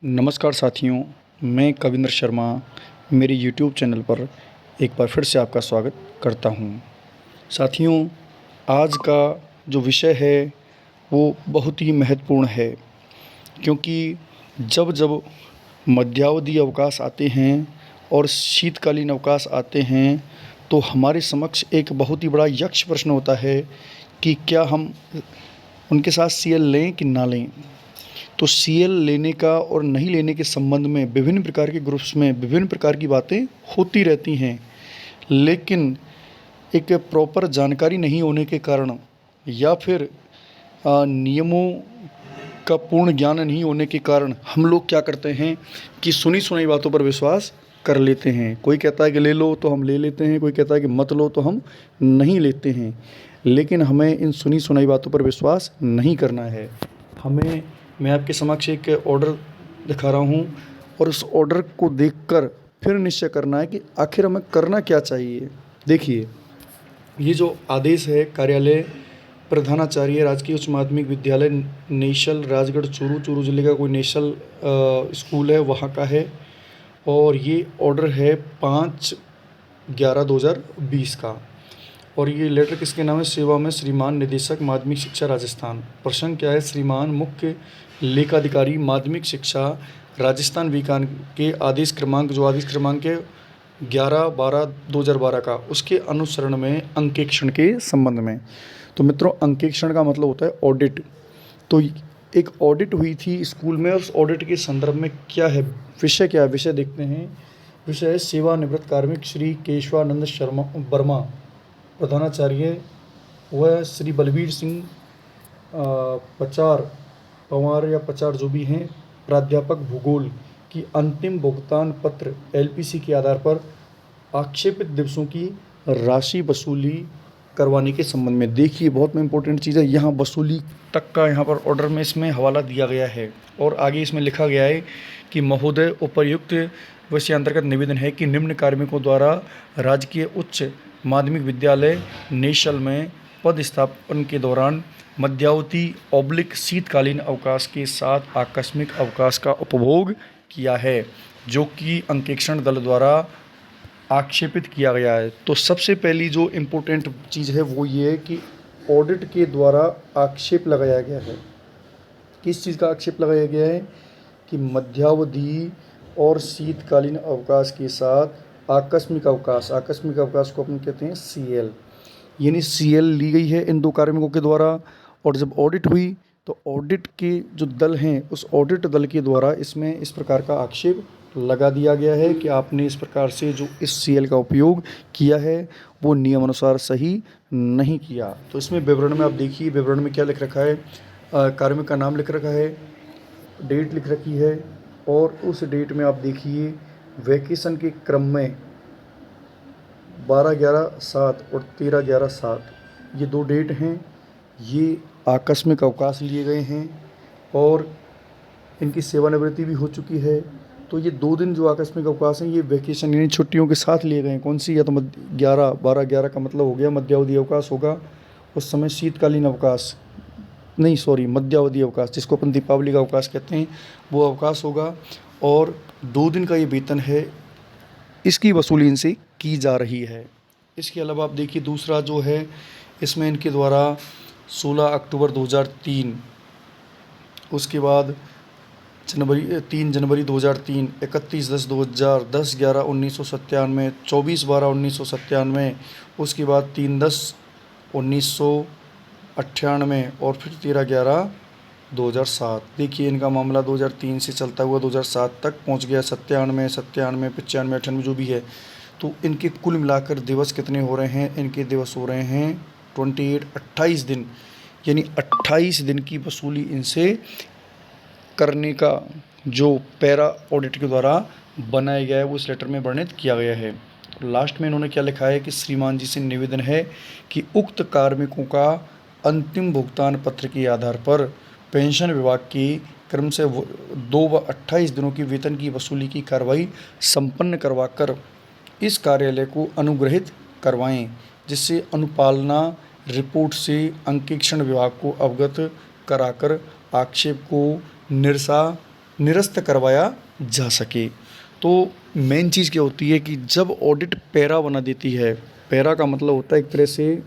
नमस्कार साथियों, मैं कविंद्र शर्मा मेरे यूट्यूब चैनल पर एक बार फिर से आपका स्वागत करता हूं। साथियों, आज का जो विषय है वो बहुत ही महत्वपूर्ण है, क्योंकि जब जब मध्यावधि अवकाश आते हैं और शीतकालीन अवकाश आते हैं तो हमारे समक्ष एक बहुत ही बड़ा यक्ष प्रश्न होता है कि क्या हम उनके साथ सीएल लें कि ना लें। तो सीएल लेने का और नहीं लेने के संबंध में विभिन्न प्रकार के ग्रुप्स में विभिन्न प्रकार की बातें होती रहती हैं, लेकिन एक प्रॉपर जानकारी नहीं होने के कारण या फिर नियमों का पूर्ण ज्ञान नहीं होने के कारण हम लोग क्या करते हैं कि सुनी सुनाई बातों पर विश्वास कर लेते हैं। कोई कहता है कि ले लो तो हम ले लेते हैं, कोई कहता है कि मत लो तो हम नहीं लेते हैं। लेकिन हमें इन सुनी सुनाई बातों पर विश्वास नहीं करना है। मैं आपके समक्ष एक ऑर्डर दिखा रहा हूँ और उस ऑर्डर को देखकर फिर निश्चय करना है कि आखिर हमें करना क्या चाहिए। देखिए, ये जो आदेश है कार्यालय प्रधानाचार्य राजकीय उच्च माध्यमिक विद्यालय नेशल राजगढ़ चूरू जिले का कोई नेशल स्कूल है, वहाँ का है। और ये ऑर्डर है 5/11/2020 का। और ये लेटर किसके नाम है? सेवा में श्रीमान निदेशक माध्यमिक शिक्षा राजस्थान। प्रसंग क्या है? श्रीमान मुख्य लेखाधिकारी माध्यमिक शिक्षा राजस्थान विकान के आदेश क्रमांक है 11/12/2012 का, उसके अनुसरण में अंकेक्षण के संबंध में। तो मित्रों, अंकेक्षण का मतलब होता है ऑडिट। तो एक ऑडिट हुई थी स्कूल में और उस ऑडिट के संदर्भ में क्या है, विषय क्या है, विषय देखते हैं। विषय है सेवानिवृत्त कार्मिक श्री केशवानंद शर्मा वर्मा प्रधानाचार्य व श्री बलबीर सिंह पवार या पचार जो भी हैं प्राध्यापक भूगोल की अंतिम भुगतान पत्र एलपीसी के आधार पर आक्षेपित दिवसों की राशि वसूली करवाने के संबंध में। देखिए, बहुत में इम्पोर्टेंट चीज़ है, यहाँ वसूली तक का यहाँ पर ऑर्डर में इसमें हवाला दिया गया है और आगे इसमें लिखा गया है कि महोदय उपर्युक्त विषय अंतर्गत निवेदन है कि निम्न कार्मिकों द्वारा राजकीय उच्च माध्यमिक विद्यालय नेशल में पदस्थापन के दौरान मध्यावधि शीतकालीन अवकाश के साथ आकस्मिक अवकाश का उपभोग किया है, जो कि अंकेक्षण दल द्वारा आक्षेपित किया गया है। तो सबसे पहली जो इम्पोर्टेंट चीज़ है वो ये है कि ऑडिट के द्वारा आक्षेप लगाया गया है। किस चीज़ का आक्षेप लगाया गया है? कि मध्यावधि और शीतकालीन अवकाश के साथ आकस्मिक अवकाश को अपन कहते हैं सीएल, यानी सीएल ली गई है इन दो कार्मिकों के द्वारा। और जब ऑडिट हुई तो ऑडिट के जो दल हैं उस ऑडिट दल के द्वारा इसमें इस प्रकार का आक्षेप लगा दिया गया है कि आपने इस प्रकार से जो इस सीएल का उपयोग किया है वो नियम अनुसार सही नहीं किया। तो इसमें विवरण में आप देखिए, विवरण में क्या लिख रखा है, कार्मिक का नाम लिख रखा है, डेट लिख रखी है और उस डेट में आप देखिए वैकेशन के क्रम में 12/11/7 और 13/11/7 ये दो डेट हैं। ये आकस्मिक अवकाश लिए गए हैं और इनकी सेवानिवृत्ति भी हो चुकी है। तो ये 2 दिन जो आकस्मिक अवकाश हैं ये वैकेशन यानी छुट्टियों के साथ लिए गए हैं। कौन सी? या तो 12/11 का मतलब हो गया मध्यावधि अवकाश होगा, उस समय शीतकालीन अवकाश नहीं, सॉरी, मध्यावधि अवकाश जिसको अपन दीपावली का अवकाश कहते हैं वो अवकाश होगा। और 2 दिन का ये वेतन है, इसकी वसूली इनसे की जा रही है। इसके अलावा आप देखिए दूसरा जो है, इसमें इनके द्वारा 16 अक्टूबर 2003, उसके बाद 3 जनवरी 2003, 31/10/2000, 10/11/1997, 24/12/1997, उसके बाद 3/10/1998 और फिर 13/11/2007। देखिए, इनका मामला 2003 से चलता हुआ 2007 तक पहुंच गया। 97, 95, 95, 98 जो भी है। तो इनके कुल मिलाकर दिवस कितने हो रहे हैं? इनके दिवस हो रहे हैं 28 दिन, यानी 28 दिन की वसूली इनसे करने का जो पैरा ऑडिट के द्वारा बनाया गया है वो इस लेटर में वर्णित किया गया है। लास्ट में इन्होंने क्या लिखा है कि श्रीमान जी से निवेदन है कि उक्त कार्मिकों का अंतिम भुगतान पत्र के आधार पर पेंशन विभाग की क्रम से 2 व 28 दिनों की वेतन की वसूली की कार्रवाई संपन्न करवाकर इस कार्यालय को अनुग्रहित करवाएं, जिससे अनुपालना रिपोर्ट से अंकेक्षण विभाग को अवगत कराकर आक्षेप को निरसा निरस्त करवाया जा सके। तो मेन चीज़ क्या होती है कि जब ऑडिट पैरा बना देती है, पैरा का मतलब होता है एक तरह से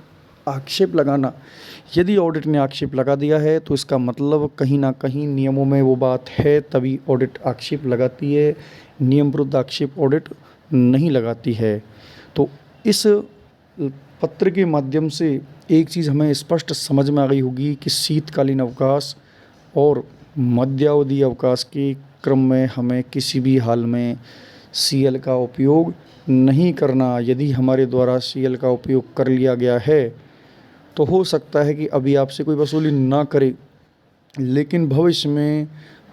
आक्षेप लगाना। यदि ऑडिट ने आक्षेप लगा दिया है तो इसका मतलब कहीं ना कहीं नियमों में वो बात है, तभी ऑडिट आक्षेप लगाती है। नियम विरुद्ध आक्षेप ऑडिट नहीं लगाती है। तो इस पत्र के माध्यम से एक चीज़ हमें स्पष्ट समझ में आ गई होगी कि शीतकालीन अवकाश और मध्यावधि अवकाश के क्रम में हमें किसी भी हाल में सीएल का उपयोग नहीं करना। यदि हमारे द्वारा सीएल का उपयोग कर लिया गया है तो हो सकता है कि अभी आपसे कोई वसूली ना करे, लेकिन भविष्य में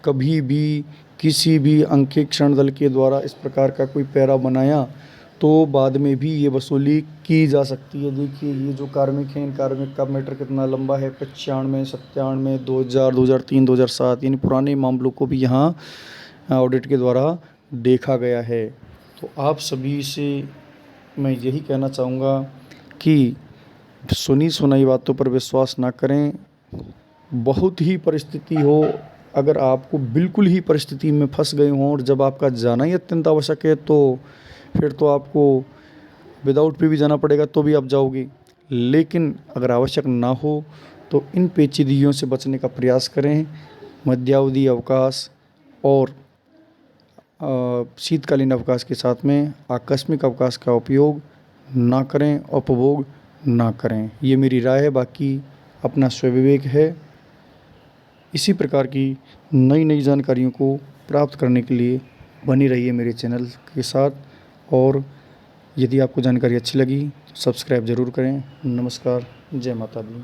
कभी भी किसी भी अंकेक्षण दल के द्वारा इस प्रकार का कोई पैरा बनाया तो बाद में भी ये वसूली की जा सकती है। देखिए ये जो कार्मिक हैं, इन कार्मिक का मैटर कितना लंबा है, 95, 97, 2000, 2003, 2007 यानी पुराने मामलों को भी यहाँ ऑडिट के द्वारा देखा गया है। तो आप सभी से मैं यही कहना चाहूँगा कि सुनी सुनाई बातों पर विश्वास ना करें। बहुत ही परिस्थिति हो, अगर आपको बिल्कुल ही परिस्थिति में फंस गए हों और जब आपका जाना ही अत्यंत आवश्यक है तो फिर तो आपको विदाउट पे भी जाना पड़ेगा, तो भी आप जाओगे। लेकिन अगर आवश्यक ना हो तो इन पेचीदगियों से बचने का प्रयास करें। मध्यावधि अवकाश और शीतकालीन अवकाश के साथ में आकस्मिक अवकाश का उपयोग ना करें, उपभोग ना करें। ये मेरी राय है, बाकी अपना स्वविवेक है। इसी प्रकार की नई नई जानकारियों को प्राप्त करने के लिए बनी रहिए मेरे चैनल के साथ। और यदि आपको जानकारी अच्छी लगी तो सब्सक्राइब ज़रूर करें। नमस्कार, जय माता दी।